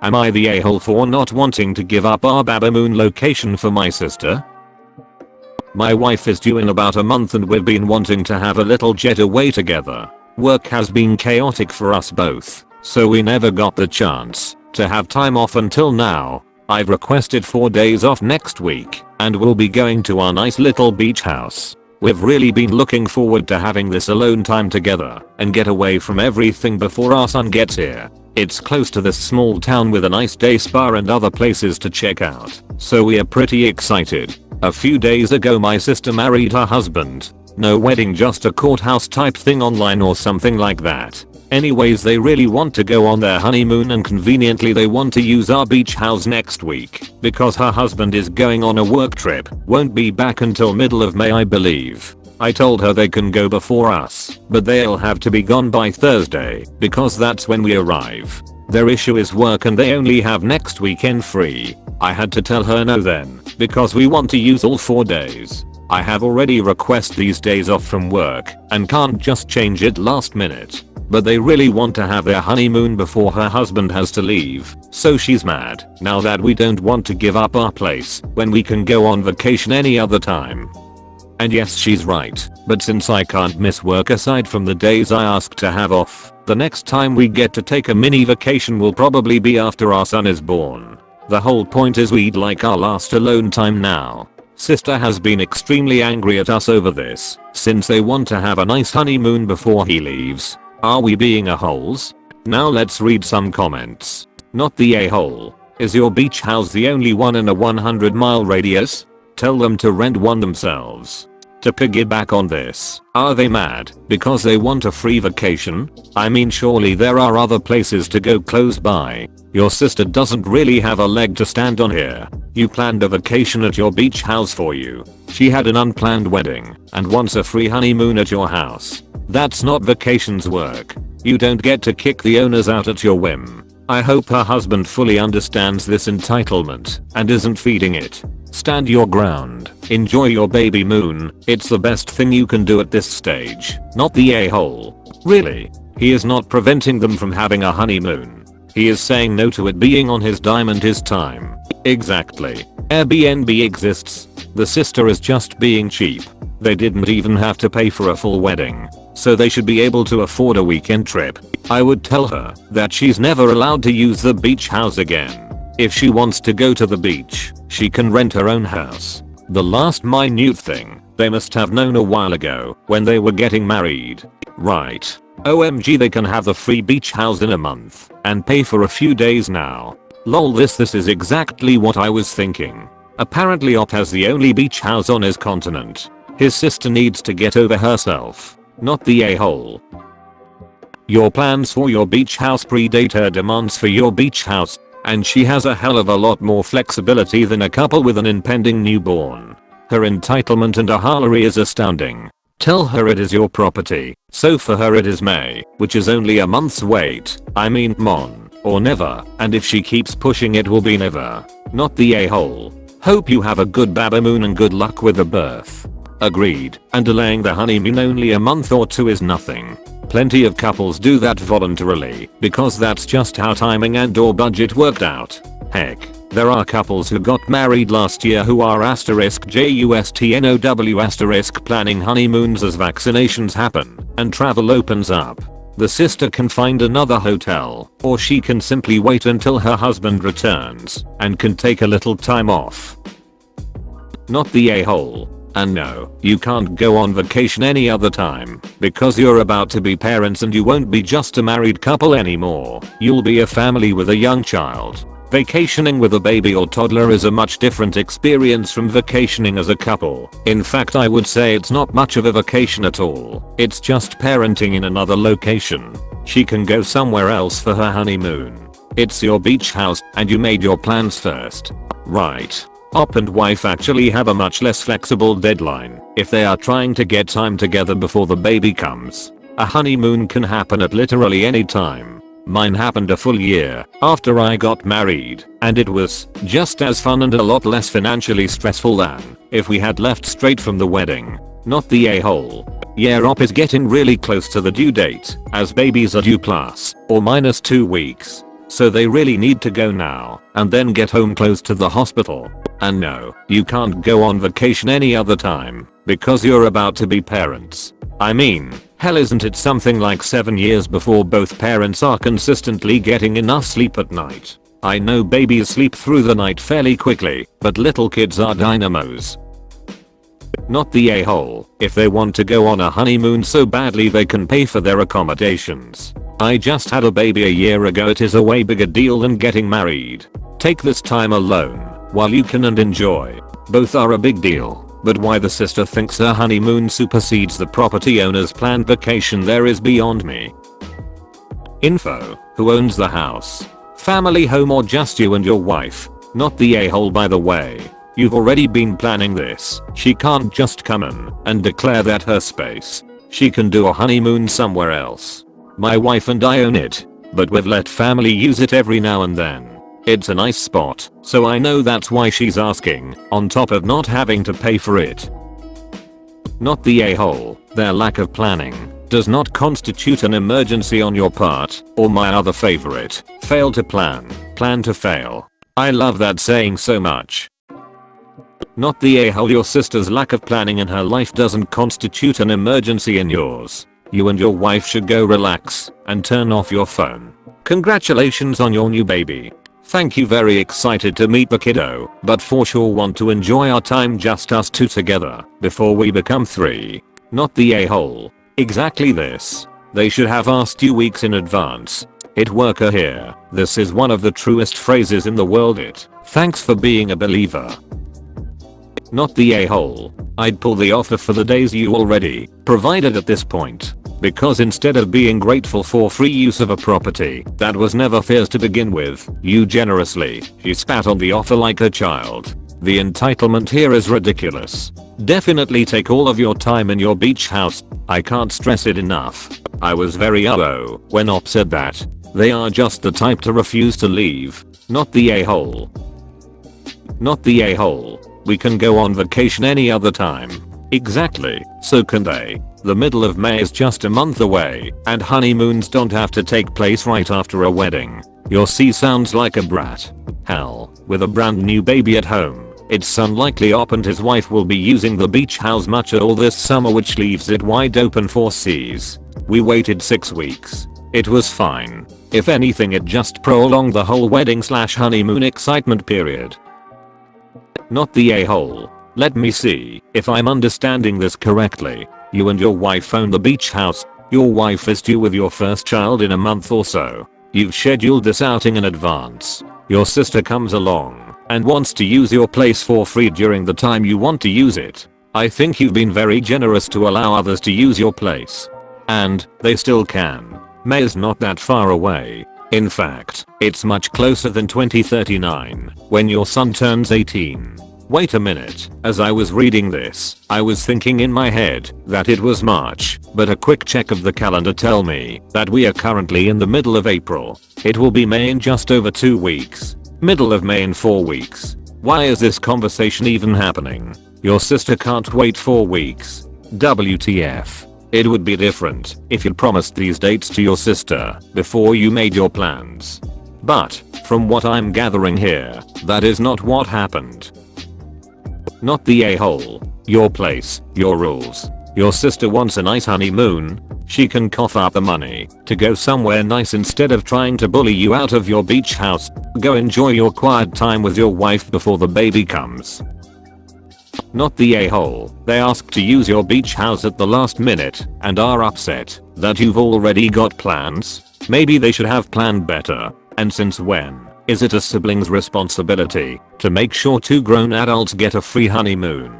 Am I the a-hole for not wanting to give up our babymoon location for my sister? My wife is due in about a month and we've been wanting to have a little getaway together. Work has been chaotic for us both, so we never got the chance to have time off until now. I've requested 4 days off next week and we'll be going to our nice little beach house. We've really been looking forward to having this alone time together and get away from everything before our son gets here. It's close to this small town with a nice day spa and other places to check out, so we are pretty excited. A few days ago my sister married her husband. No wedding, just a courthouse type thing online or something like that. Anyways, they really want to go on their honeymoon and conveniently they want to use our beach house next week because her husband is going on a work trip, won't be back until middle of May I believe. I told her they can go before us, but they'll have to be gone by Thursday because that's when we arrive. Their issue is work and they only have next weekend free. I had to tell her no then because we want to use all 4 days. I have already requested these days off from work and can't just change it last minute. But they really want to have their honeymoon before her husband has to leave, so she's mad now that we don't want to give up our place when we can go on vacation any other time. And yes, she's right, but since I can't miss work aside from the days I asked to have off, the next time we get to take a mini vacation will probably be after our son is born. The whole point is we'd like our last alone time now. Sister has been extremely angry at us over this, since they want to have a nice honeymoon before he leaves. Are we being a-holes? Now let's read some comments. Not the a-hole. Is your beach house the only one in a 100-mile radius? Tell them to rent one themselves. To piggyback on this, are they mad because they want a free vacation? I mean, surely there are other places to go close by. Your sister doesn't really have a leg to stand on here. You planned a vacation at your beach house for you. She had an unplanned wedding and wants a free honeymoon at your house. That's not vacations work. You don't get to kick the owners out at your whim. I hope her husband fully understands this entitlement and isn't feeding it. Stand your ground. Enjoy your baby moon. It's the best thing you can do at this stage. Not the a-hole. Really? He is not preventing them from having a honeymoon. He is saying no to it being on his dime and his time. Exactly. Airbnb exists. The sister is just being cheap. They didn't even have to pay for a full wedding, so they should be able to afford a weekend trip. I would tell her that she's never allowed to use the beach house again. If she wants to go to the beach, she can rent her own house. The last minute thing, they must have known a while ago when they were getting married. Right. OMG, they can have the free beach house in a month and pay for a few days now. Lol, this is exactly what I was thinking. Apparently Op has the only beach house on his continent. His sister needs to get over herself. Not the a-hole. Your plans for your beach house predate her demands for your beach house, and she has a hell of a lot more flexibility than a couple with an impending newborn. Her entitlement and ahalery is astounding. Tell her it is your property, so for her it is May, which is only a month's wait. I mean, mon, or never, and if she keeps pushing it will be never. Not the a-hole. Hope you have a good babymoon and good luck with the birth. Agreed, and delaying the honeymoon only a month or 2 is nothing. Plenty of couples do that voluntarily because that's just how timing and or budget worked out. Heck, there are couples who got married last year who are *JUSTNOW* planning honeymoons as vaccinations happen and travel opens up. The sister can find another hotel, or she can simply wait until her husband returns and can take a little time off. Not the a-hole. And no, you can't go on vacation any other time because you're about to be parents and you won't be just a married couple anymore. You'll be a family with a young child. Vacationing with a baby or toddler is a much different experience from vacationing as a couple. In fact, I would say it's not much of a vacation at all. It's just parenting in another location. She can go somewhere else for her honeymoon. It's your beach house and you made your plans first. Right. Op and wife actually have a much less flexible deadline if they are trying to get time together before the baby comes. A honeymoon can happen at literally any time. Mine happened a full year after I got married, and it was just as fun and a lot less financially stressful than if we had left straight from the wedding. Not the a-hole. Yeah, Op is getting really close to the due date as babies are due plus or minus 2 weeks. So they really need to go now and then get home close to the hospital. And no, you can't go on vacation any other time because you're about to be parents. I mean, hell, isn't it something like 7 years before both parents are consistently getting enough sleep at night? I know babies sleep through the night fairly quickly, but little kids are dynamos. Not the a-hole if they want to go on a honeymoon so badly they can pay for their accommodations. I just had a baby a year ago. It is a way bigger deal than getting married. Take this time alone while you can and enjoy. Both are a big deal, but why the sister thinks her honeymoon supersedes the property owner's planned vacation there is beyond me. Info: who owns the house? Family, home, or just you and your wife? Not the a-hole, by the way. You've already been planning this. She can't just come in and declare that her space. She can do a honeymoon somewhere else. My wife and I own it, but we've let family use it every now and then. It's a nice spot, so I know that's why she's asking, on top of not having to pay for it. Not the a-hole, their lack of planning does not constitute an emergency on your part, or my other favorite, fail to plan, plan to fail. I love that saying so much. Not the a-hole, your sister's lack of planning in her life doesn't constitute an emergency in yours. You and your wife should go relax and turn off your phone. Congratulations on your new baby. Thank you, very excited to meet the kiddo, but for sure want to enjoy our time just us two together before we become 3. Not the a-hole. Exactly this. They should have asked you weeks in advance. It worker here. This is one of the truest phrases in the world. Thanks for being a believer. Not the a-hole. I'd pull the offer for the days you already provided at this point. Because instead of being grateful for free use of a property that was never theirs to begin with, you generously spat on the offer like a child. The entitlement here is ridiculous. Definitely take all of your time in your beach house. I can't stress it enough. I was very when Op said that. They are just the type to refuse to leave. Not the a-hole. Not the a-hole. We can go on vacation any other time. Exactly, so can they. The middle of May is just a month away, and honeymoons don't have to take place right after a wedding. Your C sounds like a brat. Hell, with a brand new baby at home, it's unlikely Op and his wife will be using the beach house much at all this summer, which leaves it wide open for C's. We waited 6 weeks. It was fine. If anything, it just prolonged the whole wedding/honeymoon excitement period. Not the a-hole. Let me see if I'm understanding this correctly. You and your wife own the beach house. Your wife is due with your first child in a month or so. You've scheduled this outing in advance. Your sister comes along and wants to use your place for free during the time you want to use it. I think you've been very generous to allow others to use your place. And they still can. May is not that far away. In fact, it's much closer than 2039, when your son turns 18. Wait a minute, as I was reading this, I was thinking in my head that it was March, but a quick check of the calendar tell me that we are currently in the middle of April. It will be May in just over 2 weeks. Middle of May in 4 weeks. Why is this conversation even happening? Your sister can't wait 4 weeks. WTF. It would be different if you promised these dates to your sister before you made your plans. But, from what I'm gathering here, that is not what happened. Not the a-hole. Your place, your rules. Your sister wants a nice honeymoon. She can cough up the money to go somewhere nice instead of trying to bully you out of your beach house. Go enjoy your quiet time with your wife before the baby comes. Not the a-hole. They asked to use your beach house at the last minute and are upset that you've already got plans. Maybe they should have planned better. And since when is it a sibling's responsibility to make sure 2 grown adults get a free honeymoon?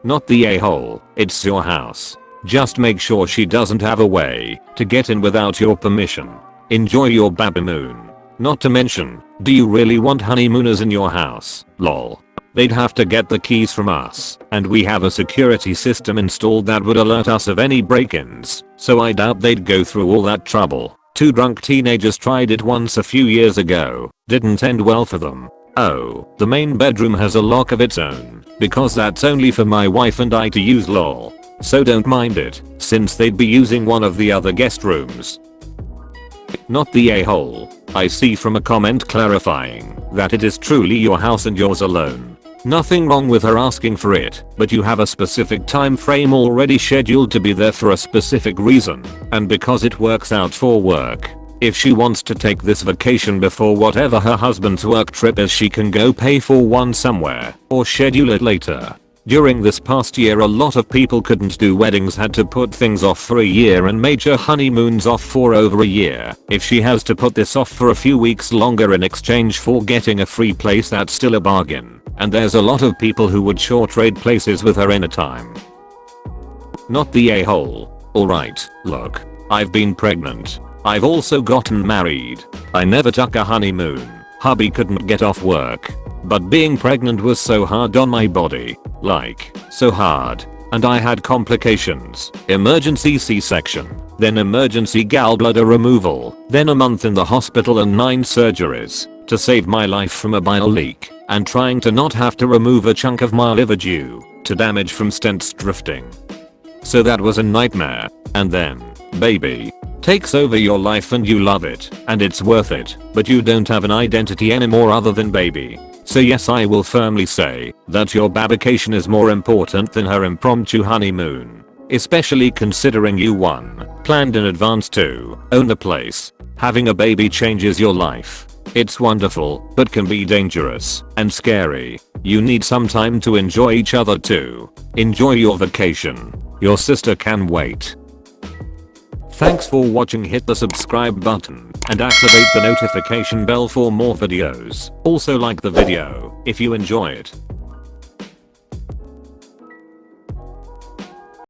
Not the a-hole. It's your house. Just make sure she doesn't have a way to get in without your permission. Enjoy your babymoon. Not to mention, do you really want honeymooners in your house? Lol. They'd have to get the keys from us, and we have a security system installed that would alert us of any break-ins, so I doubt they'd go through all that trouble. 2 drunk teenagers tried it once a few years ago. Didn't end well for them. Oh, the main bedroom has a lock of its own, because that's only for my wife and I to use, lol. So don't mind it, since they'd be using one of the other guest rooms. Not the a-hole. I see from a comment clarifying that it is truly your house and yours alone. Nothing wrong with her asking for it, but you have a specific time frame already scheduled to be there for a specific reason, and because it works out for work. If she wants to take this vacation before whatever her husband's work trip is, she can go pay for one somewhere, or schedule it later. During this past year a lot of people couldn't do weddings, had to put things off for a year, and major honeymoons off for over a year. If she has to put this off for a few weeks longer in exchange for getting a free place, that's still a bargain. And there's a lot of people who would sure trade places with her anytime. Not the a-hole. Alright, look. I've been pregnant. I've also gotten married. I never took a honeymoon. Hubby couldn't get off work. But being pregnant was so hard on my body. Like, so hard. And I had complications. Emergency C-section. Then emergency gallbladder removal. Then a month in the hospital and 9 surgeries. To save my life from a bile leak. And trying to not have to remove a chunk of my liver due to damage from stents drifting. So that was a nightmare. And then, baby takes over your life and you love it, and it's worth it, but you don't have an identity anymore other than baby. So yes, I will firmly say that your babycation is more important than her impromptu honeymoon. Especially considering you 1. Planned in advance, 2. Own a place. Having a baby changes your life. It's wonderful, but can be dangerous and scary. You need some time to enjoy each other too. Enjoy your vacation. Your sister can wait. Thanks for watching. Hit the subscribe button and activate the notification bell for more videos. Also like the video if you enjoy it.